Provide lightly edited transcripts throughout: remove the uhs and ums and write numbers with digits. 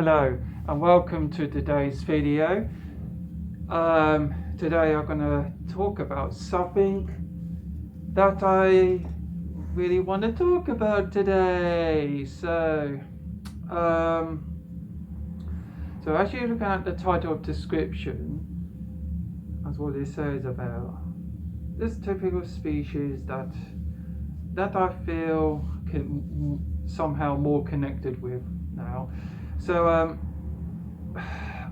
Hello and welcome to today's video. Today I'm going to talk about something that I really want to talk about today. Um, so as you look at the title of description, that's what it says about this typical species that I feel can somehow more connected with now. So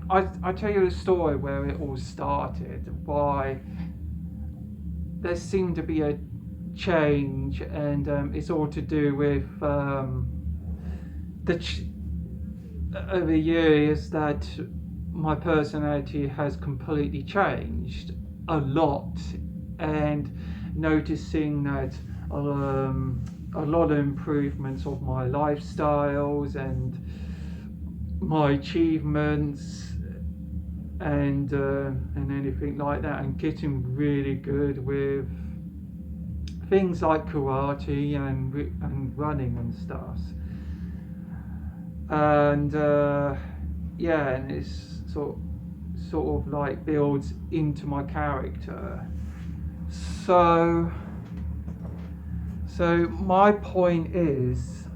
I tell you a story where it all started, why there seemed to be a change, and it's all to do with over the years that my personality has completely changed a lot, and noticing that a lot of improvements of my lifestyles and my achievements and anything like that, and getting really good with things like karate and running and stuff. And yeah, and it's sort of like builds into my character. So my point is,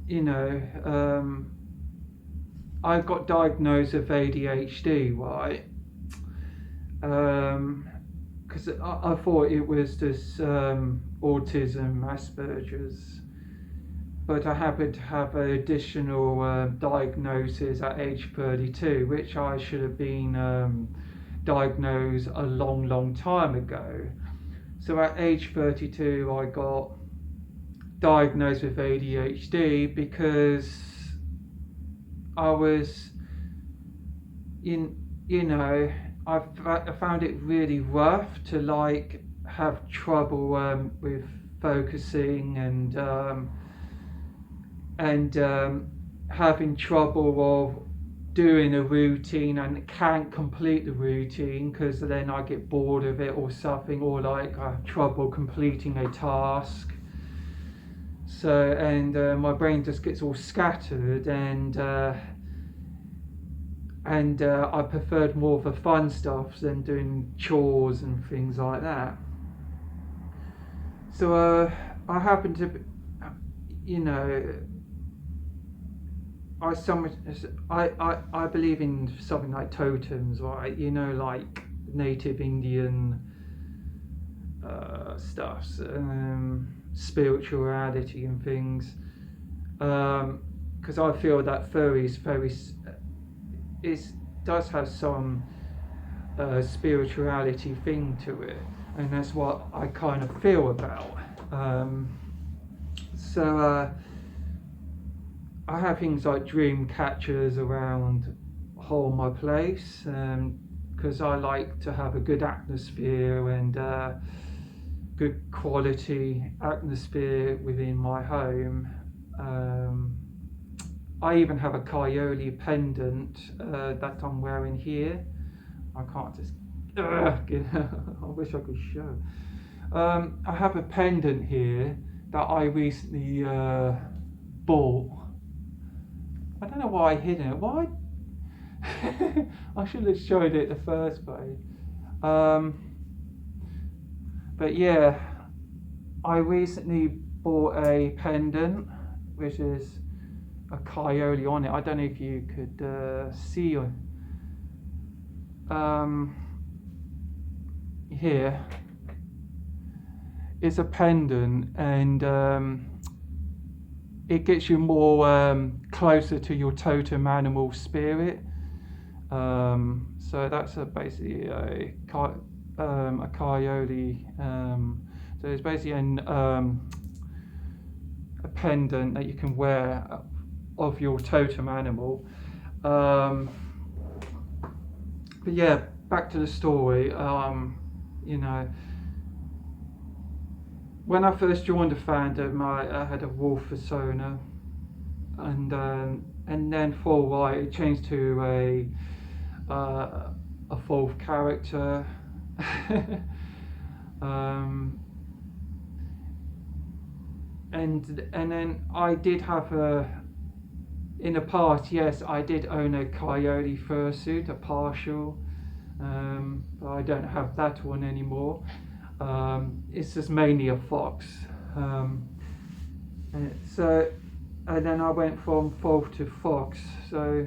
you know, I got diagnosed with ADHD, right? Because I thought it was just autism, Asperger's, but I happened to have an additional diagnosis at age 32, which I should have been diagnosed a long time ago. So at age 32, I got diagnosed with ADHD because I was I found it really rough to like have trouble with focusing and having trouble of doing a routine and can't complete the routine because then I get bored of it or something, or like I have trouble completing a task. So my brain just gets all scattered, and I preferred more of the fun stuff than doing chores and things like that. So I happen to, you know, I believe in something like totems, right? You know, like native Indian stuffs, spirituality and things. Because I feel that furries does have some spirituality thing to it, and that's what I kind of feel about. So I have things like dream catchers around whole my place, because I like to have a good atmosphere and good quality atmosphere within my home. I even have a Coyote pendant that I'm wearing here. I can't just I wish I could show. I have a pendant here that I recently bought. I don't know why I hid it. Why? I should have showed it the first place. But yeah, I recently bought a pendant which is a coyote on it. I don't know if you could see here. It's a pendant, and it gets you more closer to your totem animal spirit. So that's basically a coyote. So it's basically a pendant that you can wear of your totem animal. But yeah, back to the story. You know, when I first joined the fandom, I had a wolf fursona, and then for a while it changed to a fourth character. and then I did have in the past, yes, I did own a Coyote fursuit, a partial, but I don't have that one anymore. It's just mainly a fox. So, and then I went from fox to fox. So,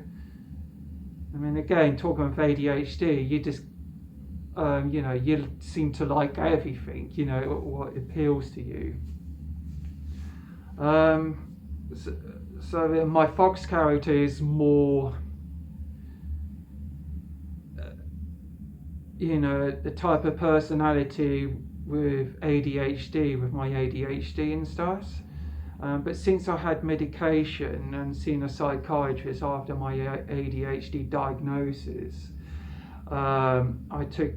I mean, again, talking of ADHD, you just, you seem to like everything, what appeals to you. So my fox character is more, the type of personality with ADHD, with my ADHD and stuff. But since I had medication and seen a psychiatrist after my ADHD diagnosis, I took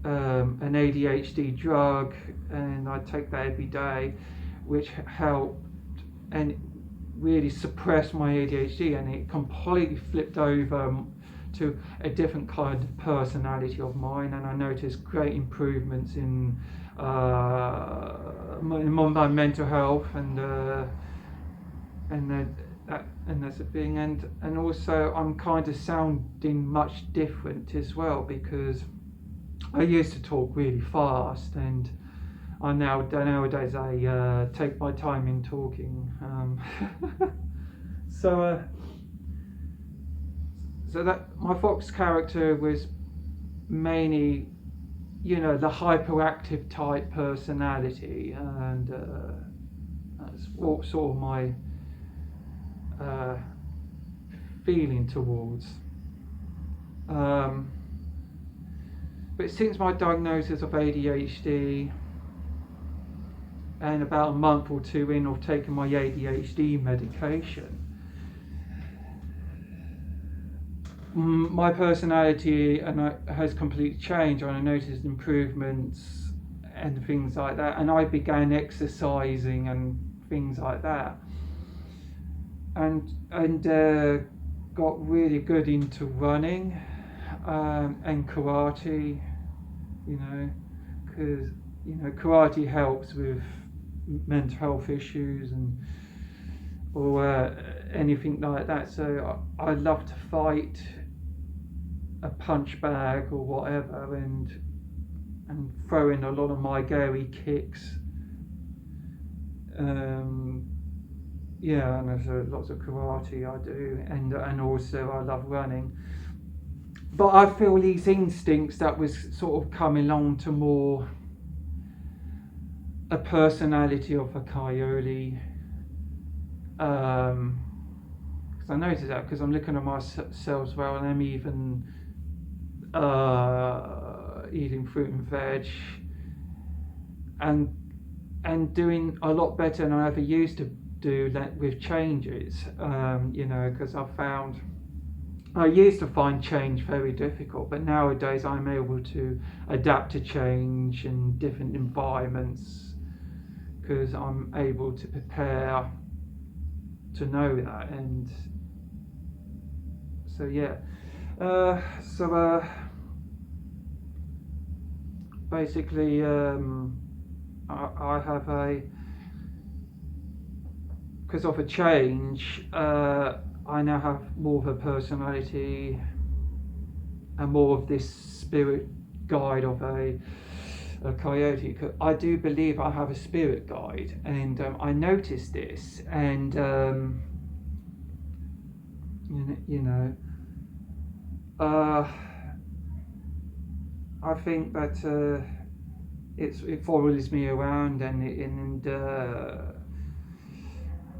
an ADHD drug, and I take that every day, which helped and really suppressed my ADHD, and it completely flipped over to a different kind of personality of mine, and I noticed great improvements in my mental health and that's a thing, and also I'm kind of sounding much different as well, because I used to talk really fast, and nowadays I take my time in talking. So that my fox character was mainly, the hyperactive type personality, and that's what sort of my feeling towards. But since my diagnosis of ADHD, and about a month or two in of taking my ADHD medication, my personality has completely changed, and I noticed improvements and things like that, and I began exercising and things like that, and got really good into running and karate, because karate helps with mental health issues or anything like that. So I love to fight a punch bag or whatever, and throw in a lot of my Gary kicks. And there's lots of karate I do, and also I love running. But I feel these instincts that was sort of coming along to more a personality of a Coyote. Because I noticed that, because I'm looking at myself as well, and I'm even eating fruit and veg, and doing a lot better than I ever used to do that with changes. Because I used to find change very difficult, but nowadays I'm able to adapt to change in different environments, because I'm able to prepare to know that. And so basically I have because of a change, I now have more of a personality and more of this spirit guide of a Coyote. I do believe I have a spirit guide, and I noticed this, and I think that it follows me around, and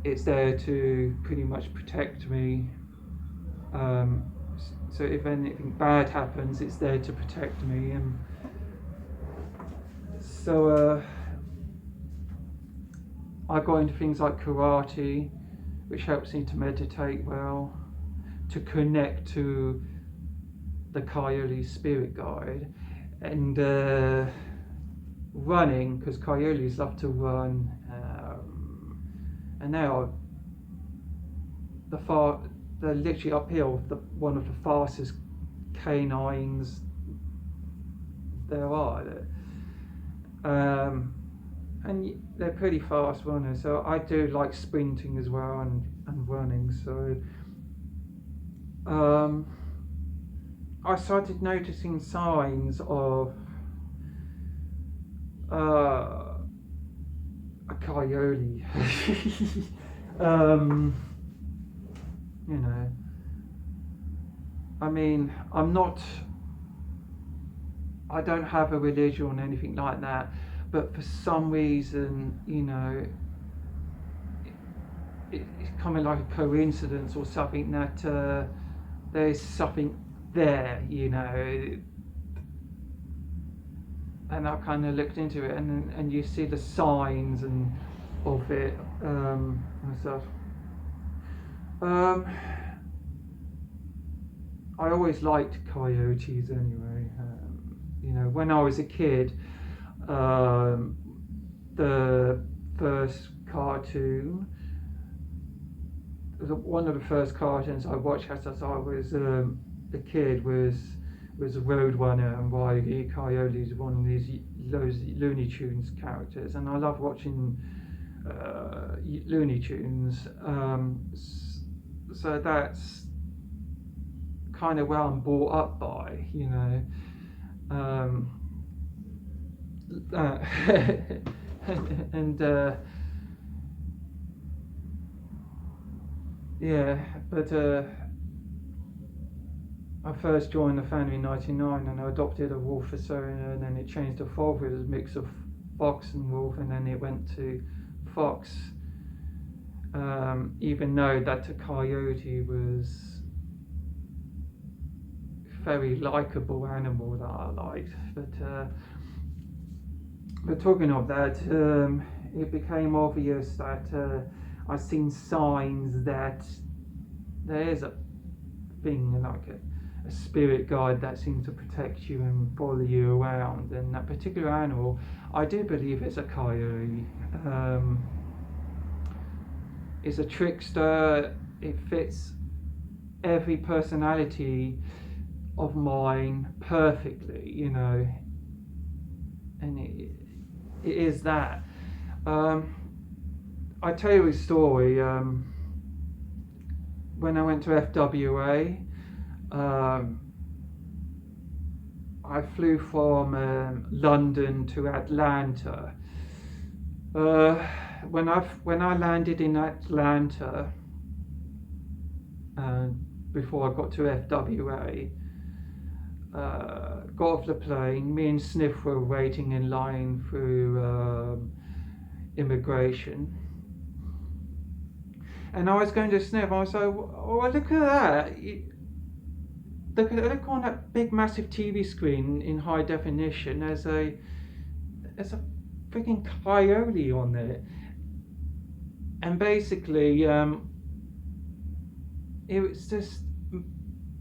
it's there to pretty much protect me. So if anything bad happens, it's there to protect me. And so I got into things like karate, which helps me to meditate well, to connect to the Coyote spirit guide, and running, because Coyotes love to run, and they're literally uphill, one of the fastest canines there are. they're pretty fast runners. So I do like sprinting as well and running. So I started noticing signs of a coyote. You know, I mean, I don't have a religion or anything like that, but for some reason, you know, it's kind of like a coincidence or something that there's something there, you know. And I kind of looked into it, and you see the signs and of it and stuff. I always liked coyotes anyway. You know, when I was a kid, the first cartoon, one of the first cartoons I watched as I was a kid was Roadrunner and Wile E. Coyote is one of those Looney Tunes characters, and I love watching Looney Tunes. So that's kind of where I'm brought up by, you know. And yeah, but I first joined the family in '99, and I adopted a wolf fursona, and then it changed to fox. It was a mix of fox and wolf, and then it went to fox. Even though that a coyote was a very likable animal that I liked, but talking of that, it became obvious that I've seen signs that there is a thing like a spirit guide that seems to protect you and follow you around, and that particular animal, I do believe it's a coyote. It's a trickster. It fits every personality of mine perfectly, you know, and it is that. I tell you a story. When I went to FWA, I flew from London to Atlanta. When I landed in Atlanta, before I got to FWA, got off the plane. Me and Sniff were waiting in line through immigration, and I was going to Sniff. I was like, "Oh, look at that! Look on that big, massive TV screen in high definition. There's a freaking coyote on there." And basically, it was just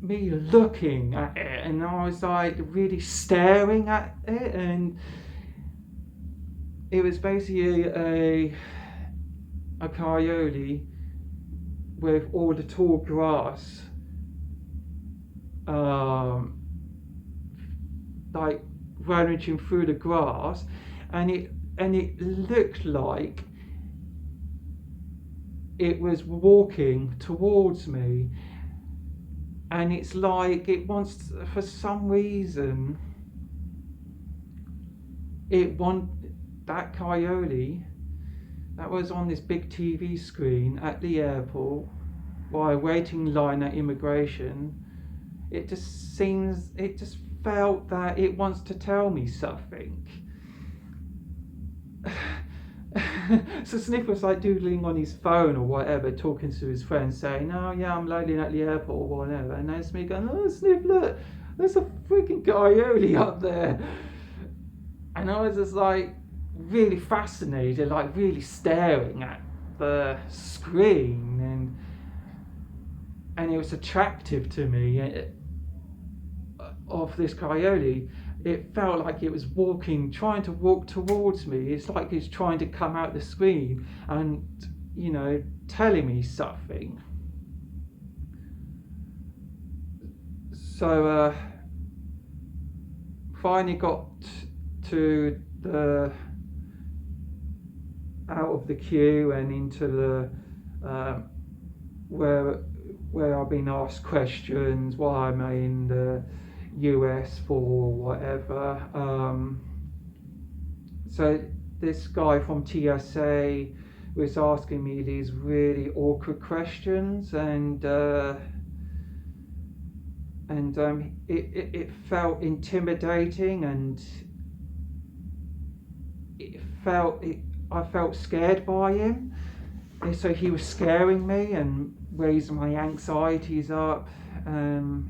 me looking at it, and I was like really staring at it, and it was basically a coyote with all the tall grass, like rummaging through the grass, and it looked like it was walking towards me, and it's like it wants, for some reason, that coyote that was on this big TV screen at the airport while waiting in line at immigration. It just felt that it wants to tell me something. So Sniff was like doodling on his phone or whatever, talking to his friends, saying, "Oh yeah, I'm loading at the airport," or whatever. And there's me going, "Oh Sniff, look, there's a freaking coyote up there." And I was just like really fascinated, like really staring at the screen, and it was attractive to me of this coyote. It felt like it was trying to walk towards me. It's like it's trying to come out the screen and, you know, telling me something. So finally got to out of the queue and into the where I've been asked questions, why am I in the US for, whatever. So this guy from TSA was asking me these really awkward questions, and it felt intimidating, and I felt scared by him. And so he was scaring me and raising my anxieties up.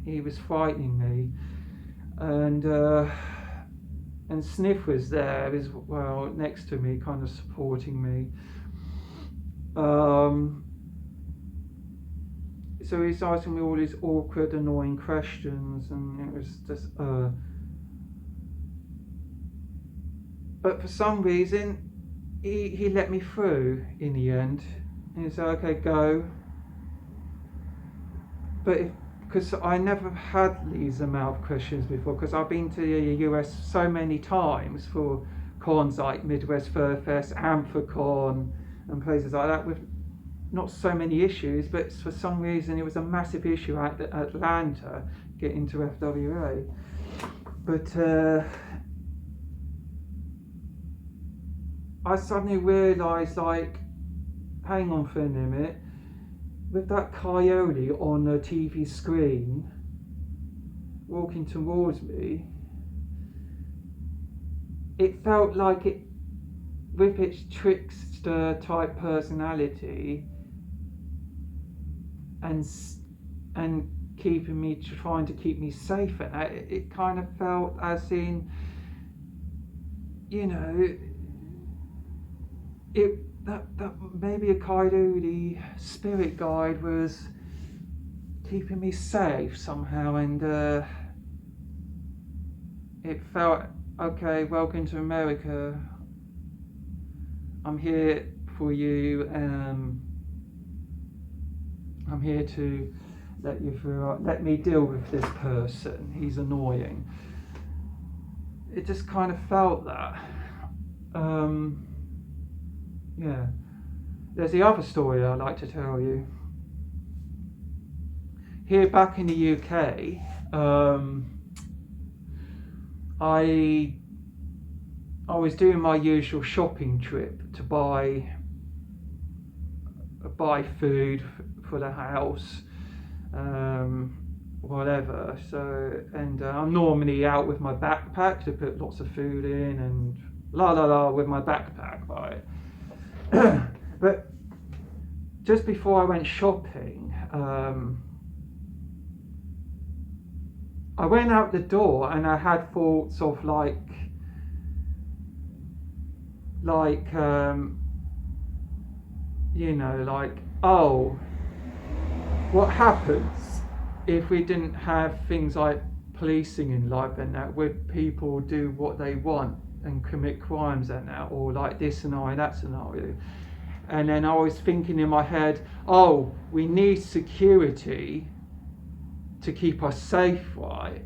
He was frightening me, and Sniff was there as well next to me, kind of supporting me. So he's asking me all these awkward, annoying questions, and it was just. But for some reason, he let me through in the end. And he said, "Okay, go." But because I never had these amount of questions before, because I've been to the US so many times for cons like Midwest Fur Fest, Amphicon, and places like that with not so many issues, but for some reason it was a massive issue at Atlanta getting to FWA. But I suddenly realised, like, hang on for a minute, with that Coyote on the TV screen walking towards me, it felt like it, with its trickster type personality and trying to keep me safe, and it kind of felt as in, you know, that maybe a Coyote spirit guide was keeping me safe somehow, and it felt, okay, welcome to America. I'm here for you. I'm here to let you through. Let me deal with this person. He's annoying. It just kind of felt that. Yeah. There's the other story I'd like to tell you. Here back in the UK, I was doing my usual shopping trip to buy food for the house, whatever. So, and I'm normally out with my backpack to put lots of food in and with my backpack, right? But just before I went shopping, I went out the door and I had thoughts of like you know, like, oh, what happens if we didn't have things like policing in life and that, where people do what they want and commit crimes and that, or like this scenario, that scenario. And then I was thinking in my head, oh, we need security to keep us safe, right?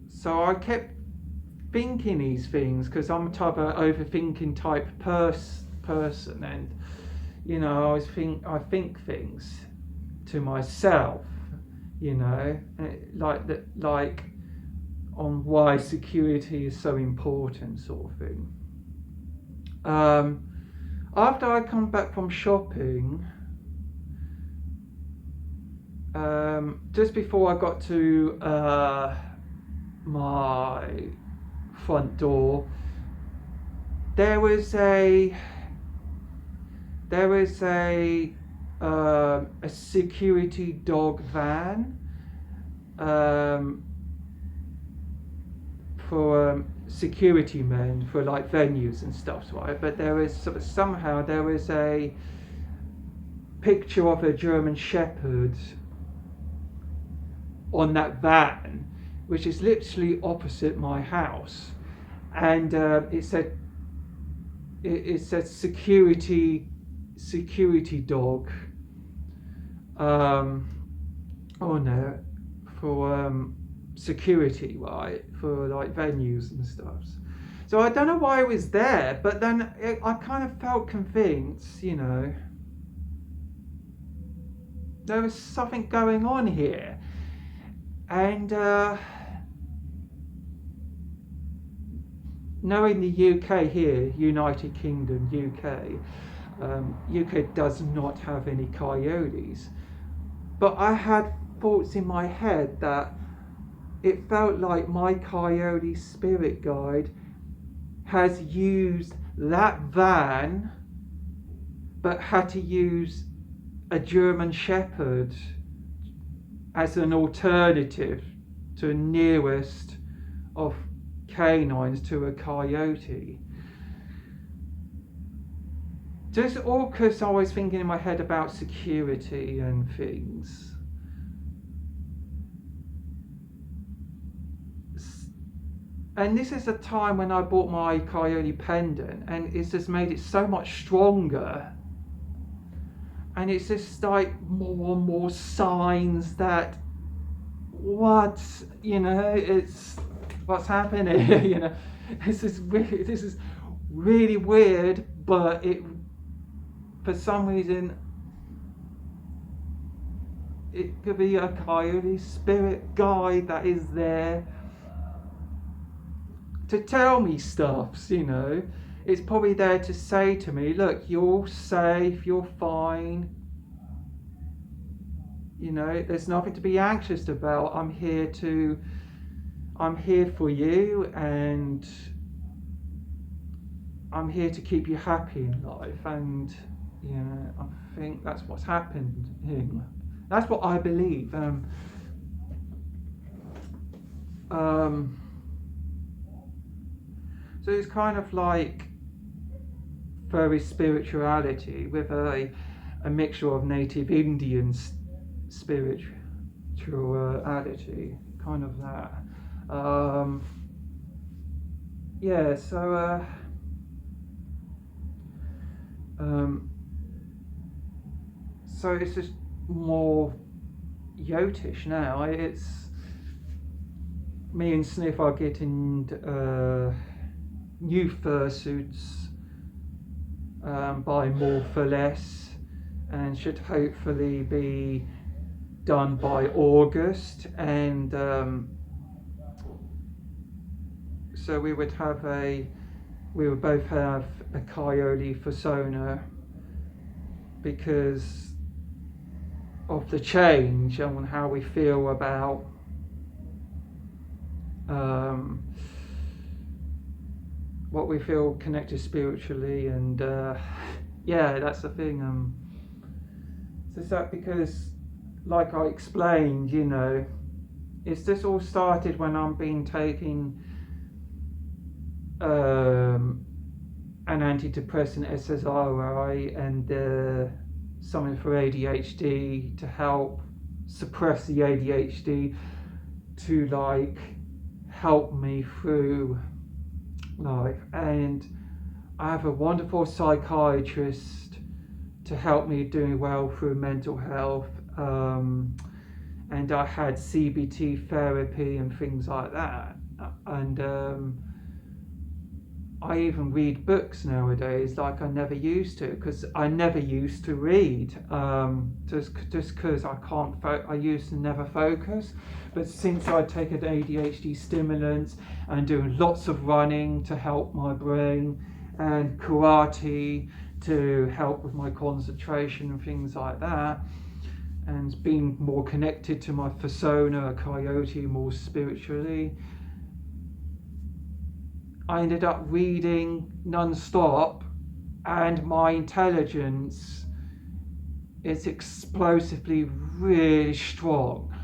So I kept thinking these things because I'm a type of overthinking type person, and you know, I think things to myself, you know, like on why security is so important, sort of thing. After I come back from shopping, just before I got to my front door, there was a security dog van for security men for like venues and stuff, right? But somehow there was a picture of a German Shepherd on that van, which is literally opposite my house, and it said security dog for security, right, for like venues and stuff. So I don't know why it was there, but then I kind of felt convinced, you know, there was something going on here. And knowing the UK here, United Kingdom, UK does not have any coyotes. But I had thoughts in my head that it felt like my coyote spirit guide has used that van, but had to use a German Shepherd as an alternative to a nearest of canines to a coyote. Just all because I was thinking in my head about security and things. And this is a time when I bought my Coyote pendant, and it's just made it so much stronger. And it's just like more and more signs that it's what's happening. You know, this is weird. This is really weird, but it, for some reason, it could be a coyote spirit guide that is there to tell me stuff, you know. It's probably there to say to me, look, you're safe, you're fine. You know, there's nothing to be anxious about. I'm here for you, and I'm here to keep you happy in life. And, you know, I think that's what's happened. That's what I believe. So it's kind of like furry spirituality with a mixture of native Indian spirituality, kind of that. So it's just more yotish now. It's me and Sniff are getting new fursuits, buy more for less, and should hopefully be done by August. And so we would both have a Coyote fursona, because of the change on how we feel about what we feel connected spiritually. And that's the thing. So is that because, like I explained, you know, it's just all started when I'm been taking an antidepressant, SSRI, and something for ADHD to help suppress the ADHD, to like help me through life. And I have a wonderful psychiatrist to help me doing well through mental health, and I had CBT therapy and things like that. And I even read books nowadays like I never used to, because I never used to read, just because I can't. I used to never focus, but since I take an ADHD stimulant and doing lots of running to help my brain, and karate to help with my concentration and things like that, and being more connected to my fursona, a coyote, more spiritually, I ended up reading non-stop, and my intelligence is explosively really strong.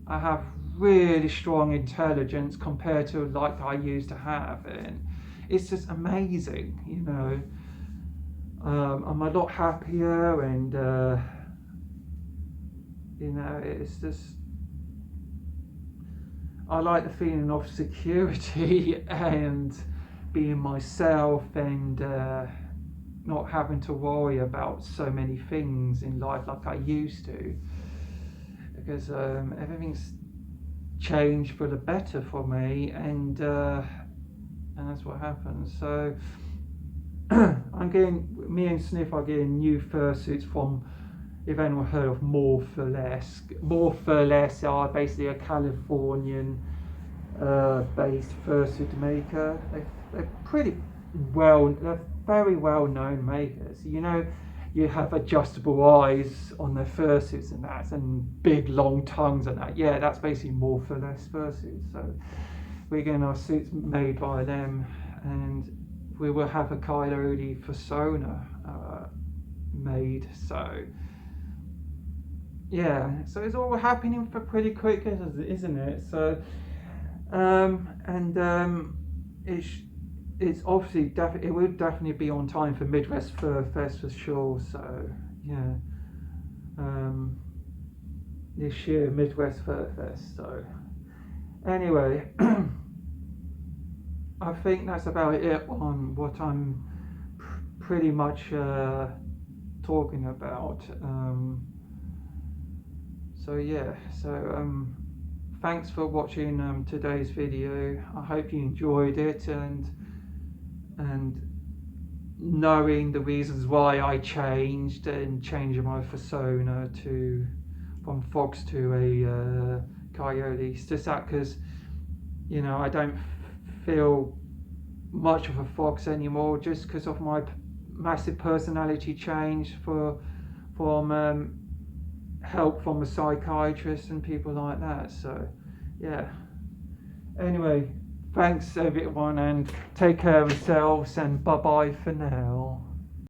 I have really strong intelligence compared to like I used to have, and it's just amazing, you know. I'm a lot happier, and you know, it's just, I like the feeling of security and being myself, and not having to worry about so many things in life like I used to, because everything's changed for the better for me, and that's what what happens. So me and Sniff are getting new fursuits from, if anyone heard of More for Less. More for Less are basically a Californian based fursuit maker. They're they're very well known makers. You know, you have adjustable eyes on their fursuits and that, and big long tongues and that. Yeah, that's basically More for Less fursuits. So we're getting our suits made by them, and we will have a Coyote fursona made. So yeah, so it's all happening for pretty quick, isn't it? So it's obviously it will definitely be on time for Midwest Fur Fest for sure. So yeah, this year Midwest Fur Fest. So anyway, I think that's about it on what I'm pretty much talking about. So yeah, so thanks for watching today's video. I hope you enjoyed it, and knowing the reasons why I changed my fursona from fox to a coyote. It's just that because, you know, I don't feel much of a fox anymore, just because of my massive personality change from help from a psychiatrist and people like that. So yeah, anyway, thanks everyone, and take care of yourselves, and bye bye for now.